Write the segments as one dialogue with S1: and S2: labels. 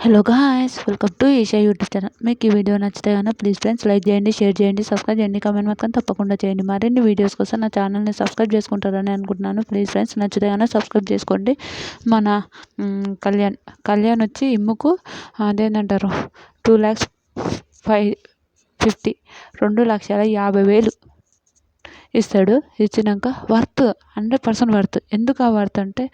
S1: Hello guys, welcome to Eesha YouTube channel. మీకు ఈ video నచ్చితే కనుక ప్లీజ్ ఫ్రెండ్స్ లైక్ చేయండి, షేర్ చేయండి, సబ్స్క్రైబ్ చేయండి, కామెంట్ మాత్రం తప్పకుండా చేయండి. మరిన్ని వీడియోస్ కోసం నా ఛానల్ని సబ్స్క్రైబ్ చేసుకుంటారని అనుకుంటున్నాను. ప్లీజ్ ఫ్రెండ్స్ నచ్చితే కనుక సబ్స్క్రైబ్ చేసుకోండి. మన కళ్యాణ్ వచ్చి ఇమ్ముకు అదేంటంటారు 2,50,000 2,50,000 ఇస్తాడు. ఇచ్చినాక వర్త్ 100% వర్త్. ఎందుకు ఆ వర్త్ అంటే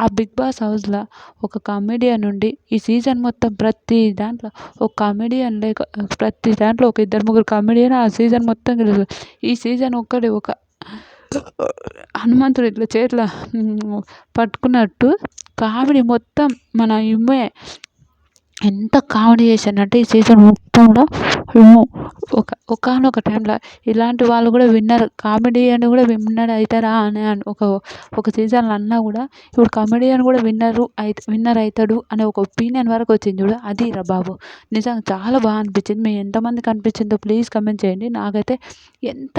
S1: ఆ బిగ్ బాస్ హౌస్లో ఒక కామెడియన్ నుండి ఈ సీజన్ మొత్తం ప్రతి దాంట్లో ఒక కామెడియన్ లేక ప్రతి దాంట్లో ఒక ఇద్దరు ముగ్గురు కామెడియన్ ఆ సీజన్ మొత్తం గెలుస్తారు. ఈ సీజన్ ఒక్కటి ఒక హనుమంతుడు ఇట్లా చేతిలో పట్టుకున్నట్టు కామెడీ మొత్తం మన ఇమ్మే ఎంత కామెడీ చేశానంటే ఈ సీజన్ మొత్తంలో ఒకానొక టైంలో ఇలాంటి వాళ్ళు కూడా విన్నర్ కామెడియన్ కూడా విన్నర్ అవుతారా అని ఒక సీజన్లో అన్నా కూడా ఇప్పుడు కామెడియన్ కూడా విన్నర్ అవుతాడు అనే ఒక ఒపీనియన్ వరకు వచ్చింది చూడు. అది రా బాబు, నిజంగా చాలా బాగా అనిపించింది. మీ ఎంతమందికి అనిపించిందో ప్లీజ్ కమెంట్ చేయండి. నాకైతే ఎంత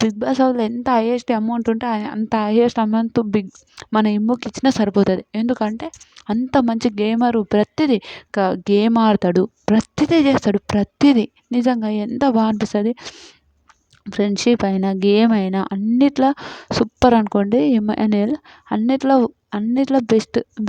S1: బిగ్ బాస్ హౌస్లో ఎంత హైయెస్ట్ అమౌంట్ ఉంటే అంత హైయెస్ట్ అమౌంట్ మన ఇమ్ముకి ఇచ్చినా సరిపోతుంది. ఎందుకంటే అంత మంచి గేమరు, ప్రతిదీ గేమ్ ఆడతాడు, ప్రతిదీ చేస్తాడు, ప్రతిదీ నిజంగా ఎంత బాగా అనిపిస్తుంది. ఫ్రెండ్షిప్ అయినా గేమ్ అయినా అన్నిట్లో సూపర్ అనుకోండి. ఇమాన్యుయల్ అన్నిట్లో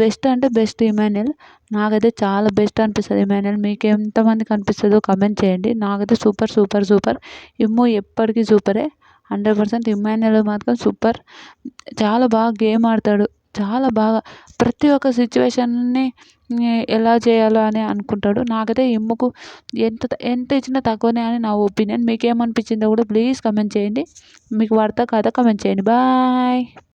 S1: బెస్ట్ అంటే బెస్ట్ ఇమాన్యుయల్. నాకైతే చాలా బెస్ట్ అనిపిస్తుంది ఇమాన్యుయల్. మీకు ఎంతమందికి అనిపిస్తుందో కమెంట్ చేయండి. నాకైతే సూపర్ సూపర్ సూపర్. ఇమ్ము ఎప్పటికీ సూపరే. 100% ఇమాన్యుయల్ మాత్రం సూపర్. చాలా బాగా గేమ్ ఆడతాడు, చాలా బాగా ప్రతి ఒక్క సిచ్యువేషన్ని ఎలా చేయాలో అని అనుకుంటాడు. నాకైతే ఇమ్ముకు ఎంత ఇచ్చినా తక్కువనే అని నా ఒపీనియన్. మీకేమనిపించిందో కూడా ప్లీజ్ కమెంట్ చేయండి. మీకు వర్తా కాదా కమెంట్ చేయండి. బాయ్.